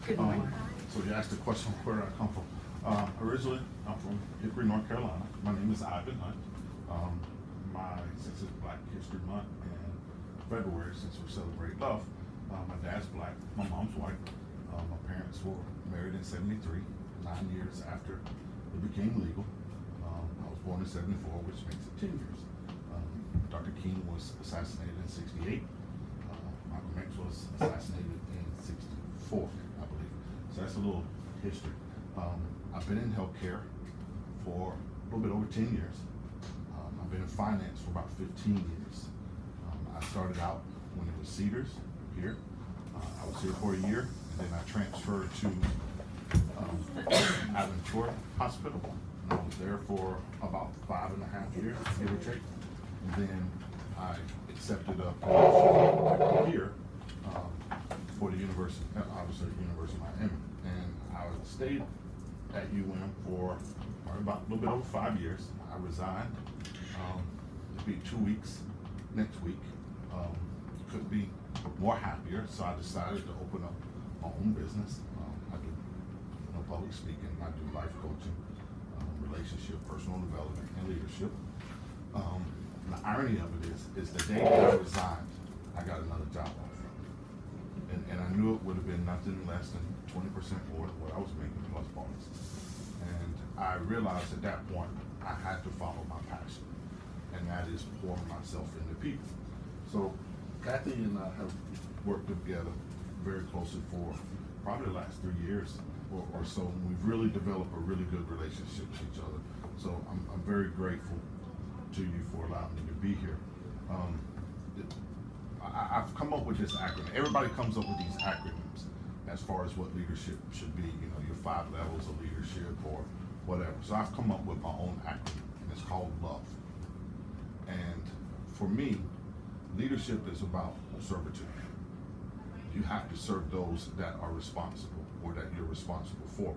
Good morning. So you asked the question where I come from. Originally, I'm from Hickory, North Carolina. My name is Ivan Hunt. Since it's Black History Month and February, since we celebrate love, my dad's black, my mom's white. My parents were married in '73, 9 years after it became legal. I was born in '74, which makes it 10 years. Dr. King was assassinated in '68. Malcolm X was assassinated in '64, I believe. So that's a little history. I've been in healthcare for a little bit over 10 years. I've been in finance for about 15 years. I started out when it was Cedars here. I was here for a year, and then I transferred to Aventura Hospital. And I was there for about 5.5 years, give or take. And then I accepted a position here for the University, obviously University of Miami. And I stayed at UM for about a little bit over 5 years. I resigned. It'll be 2 weeks next week. Couldn't be more happier, so I decided to open up my own business. I do public speaking, I do life coaching, relationship, personal development, and leadership. The irony of it is the day that I resigned, I got another job offer. And I knew it would have been nothing less than 20% more than what I was making plus bonuses. And I realized at that point I had to follow my passion, and that is pouring myself into people. So Cathy and I have worked together very closely for probably the last 3 years or so. And we've really developed a really good relationship with each other. So I'm very grateful to you for allowing me to be here. I've come up with this acronym. Everybody comes up with these acronyms as far as what leadership should be, your 5 levels of leadership or whatever. So I've come up with my own acronym, and it's called LOVE. And for me, leadership is about servitude. You have to serve those that are responsible or that you're responsible for.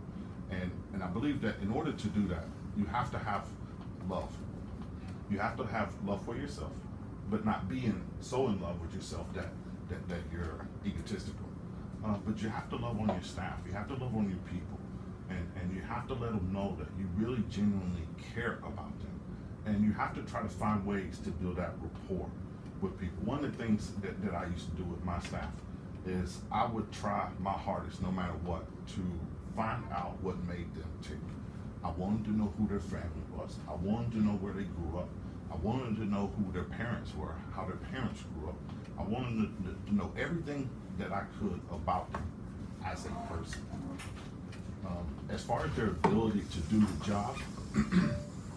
And I believe that in order to do that, you have to have love. You have to have love for yourself, but not being so in love with yourself that you're egotistical. But you have to love on your staff. You have to love on your people. And you have to let them know that you really genuinely care about them. And you have to try to find ways to build that rapport with people. One of the things that I used to do with my staff is I would try my hardest, no matter what, to find out what made them tick. I wanted to know who their family was. I wanted to know where they grew up. I wanted to know who their parents were, how their parents grew up. I wanted to know everything that I could about them as a person. As far as their ability to do the job,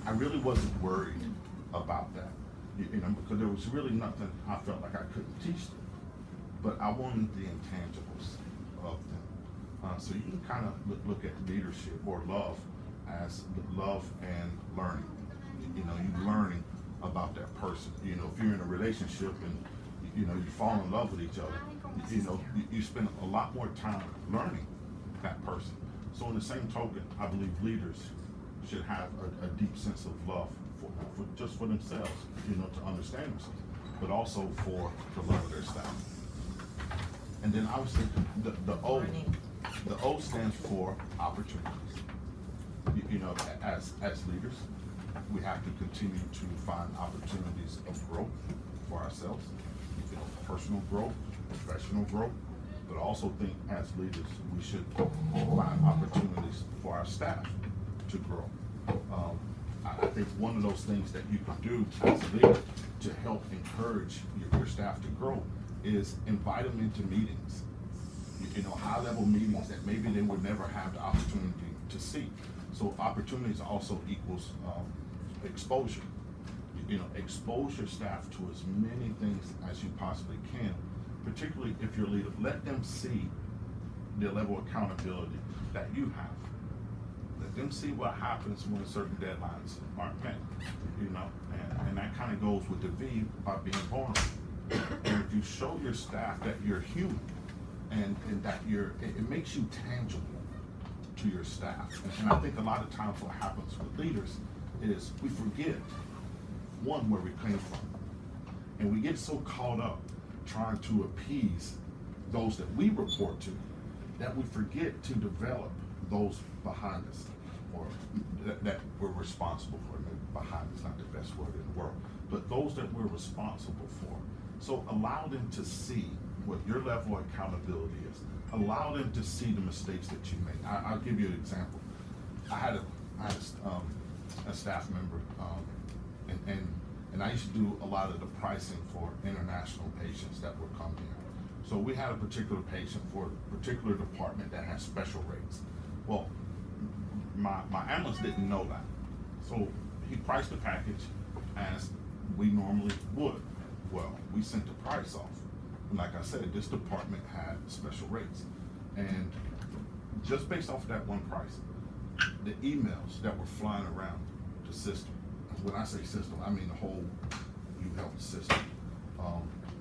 I really wasn't worried about that, because there was really nothing I felt like I couldn't teach them. But I wanted the intangibles of them. So you can kind of look at leadership or love as love and learning. You're learning about that person. If you're in a relationship and you fall in love with each other, you spend a lot more time learning that person. So in the same token, I believe leaders should have a deep sense of love for just for themselves, to understand themselves, but also for the love of their staff. And then obviously the O stands for opportunities. As leaders, we have to continue to find opportunities of growth for ourselves, personal growth, professional growth, but also think as leaders we should find opportunities for our staff to grow. I think one of those things that you can do as a leader to help encourage your staff to grow is invite them into meetings, high-level meetings that maybe they would never have the opportunity to see. So opportunities also equals exposure. Expose your staff to as many things as you possibly can, particularly if you're a leader. Let them see the level of accountability that you have. Let them see what happens when certain deadlines aren't met, and that kind of goes with the V by being vulnerable. And if you show your staff that you're human and that it makes you tangible to your staff. And I think a lot of times what happens with leaders is we forget, one, where we came from. And we get so caught up trying to appease those that we report to that we forget to develop those behind us, or that we're responsible for. Maybe behind is not the best word in the world, but those that we're responsible for. So allow them to see what your level of accountability is. Allow them to see the mistakes that you make. I'll give you an example. I had a staff member, and I used to do a lot of the pricing for international patients that were coming in. So we had a particular patient for a particular department that had special rates. Well, my analyst didn't know that. So he priced the package as we normally would. Well, we sent the price off. And like I said, this department had special rates. And just based off of that one price, the emails that were flying around the system, when I say system, I mean the whole UHealth system,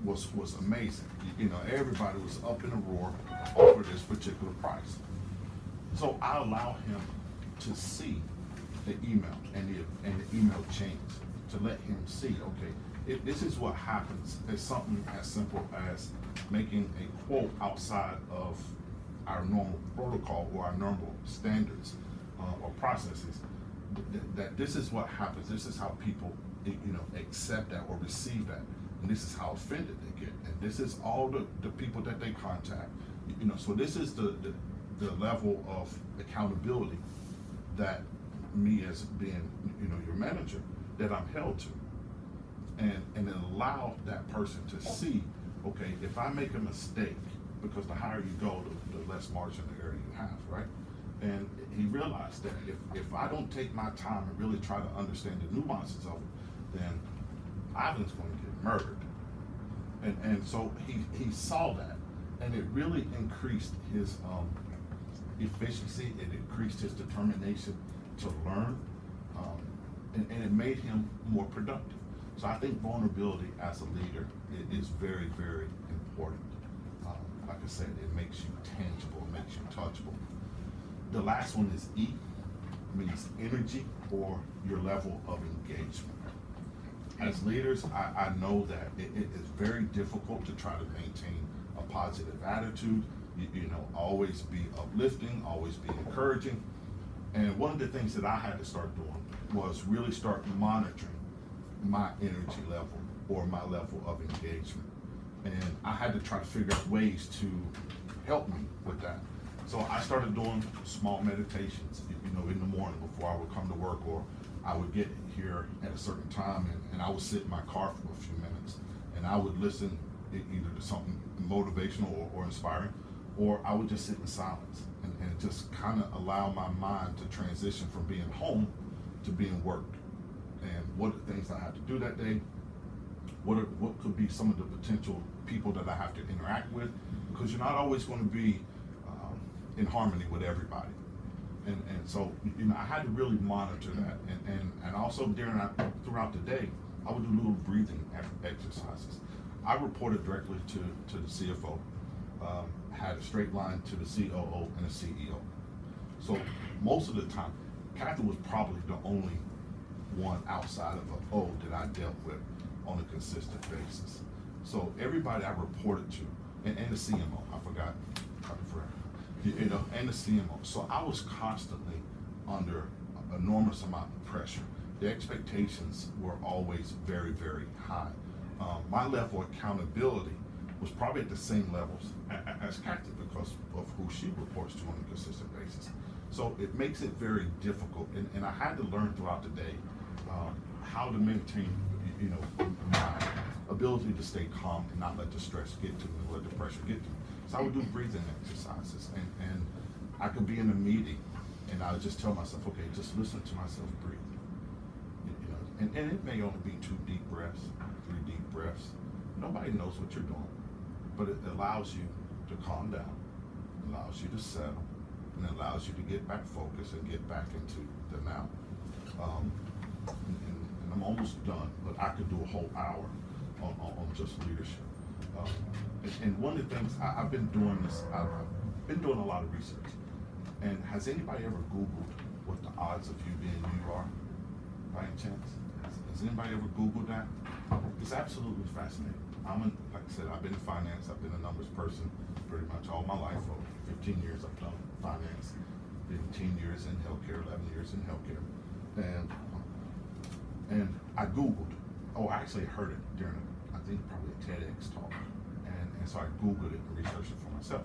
was amazing. You know, everybody was up in a roar over this particular price. So I allow him to see the email and the email chains, to let him see, okay, this is what happens. It's something as simple as making a quote outside of our normal protocol or our normal standards or processes. That this is what happens. This is how people, accept that or receive that, and this is how offended they get. And this is all the people that they contact. So this is the level of accountability that me as being, your manager, that I'm held to. And then allow that person to see, okay, if I make a mistake, because the higher you go, the less margin of error you have, right? And he realized that if I don't take my time and really try to understand the nuances of it, then Ivan's going to get murdered. And so he saw that, and it really increased his efficiency. It increased his determination to learn, and it made him more productive. So I think vulnerability as a leader is very, very important. Like I said, it makes you tangible, it makes you touchable. The last one is E, means energy or your level of engagement. As leaders, I know that it is very difficult to try to maintain a positive attitude, always be uplifting, always be encouraging. And one of the things that I had to start doing was really start monitoring my energy level or my level of engagement. And I had to try to figure out ways to help me with that. So I started doing small meditations, in the morning before I would come to work, or I would get here at a certain time and I would sit in my car for a few minutes and I would listen either to something motivational or inspiring, or I would just sit in silence and just kind of allow my mind to transition from being home to being worked. And what are the things I have to do that day? What could be some of the potential people that I have to interact with? Because you're not always going to be in harmony with everybody. And so, I had to really monitor that. And also throughout the day, I would do little breathing exercises. I reported directly to the CFO, had a straight line to the COO and the CEO. So most of the time, Cathy was probably the only one outside of an O that I dealt with on a consistent basis. So everybody I reported to, and the CMO, I forgot, and the CMO. So I was constantly under an enormous amount of pressure. The expectations were always very, very high. My level of accountability was probably at the same levels as Cathy because of who she reports to on a consistent basis. So it makes it very difficult, and I had to learn throughout the day how to maintain, my ability to stay calm and not let the stress get to me, let the pressure get to me. So I would do breathing exercises, and I could be in a meeting, and I would just tell myself, okay, just listen to myself breathe. And it may only be 2 deep breaths, 3 deep breaths. Nobody knows what you're doing, but it allows you to calm down, allows you to settle, and allows you to get back focused and get back into the now. And I'm almost done, but I could do a whole hour on just leadership. And one of the things I've been doing this, I've been doing a lot of research. And has anybody ever Googled what the odds of you being you are, by any chance? Has anybody ever Googled that? It's absolutely fascinating. Like I said, I've been in finance, I've been a numbers person pretty much all my life, 15 years I've done finance, 15 years in healthcare, 11 years in healthcare. And I Googled, I actually heard it during, I think probably a TEDx talk. And so I Googled it and researched it for myself.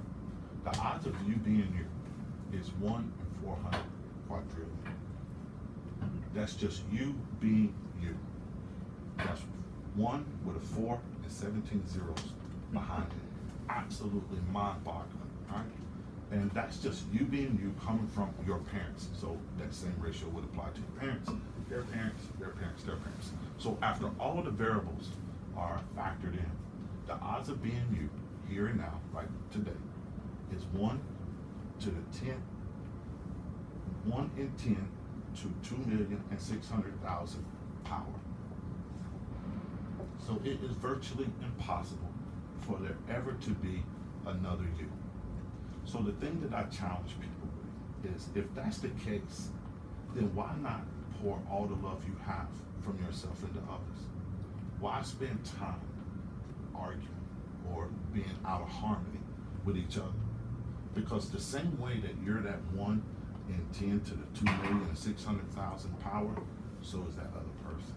The odds of you being you is 1 in 400 quadrillion. That's just you being you. That's 1 with a 4 and 17 zeros behind it. Absolutely mind-boggling, right? And that's just you being you coming from your parents. So that same ratio would apply to your parents, their parents, their parents, their parents. So after all the variables are factored in, the odds of being you here and now, like today, is 1 to the 10, 1 in 10 to 2,600,000 power. So it is virtually impossible for there ever to be another you. So the thing that I challenge people with is, if that's the case, then why not pour all the love you have from yourself into others? Why spend time arguing or being out of harmony with each other? Because the same way that you're that 1 in 10 to the 2,600,000 power, so is that other person.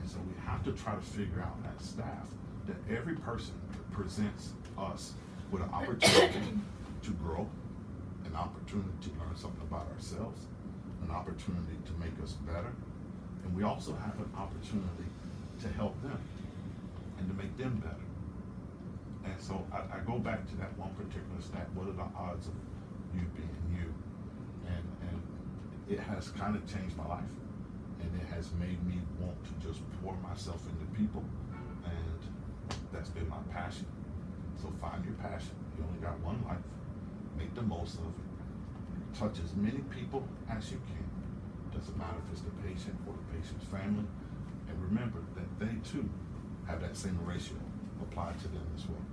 And so we have to try to figure out as staff that every person presents us with an opportunity to grow, an opportunity to learn something about ourselves, an opportunity to make us better, and we also have an opportunity to help them and to make them better. And so I go back to that one particular stat: what are the odds of you being you? And it has kind of changed my life, and it has made me want to just pour myself into people, and that's been my passion. So find your passion. You only got one life. Make the most of it. Touch as many people as you can. Doesn't matter if it's the patient or the patient's family. And remember that they too have that same ratio applied to them as well.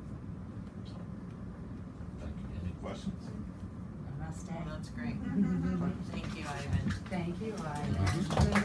So, thank you. Any questions? That's That's great. Mhm. Thank you, Ivan. Thank you, Ivan.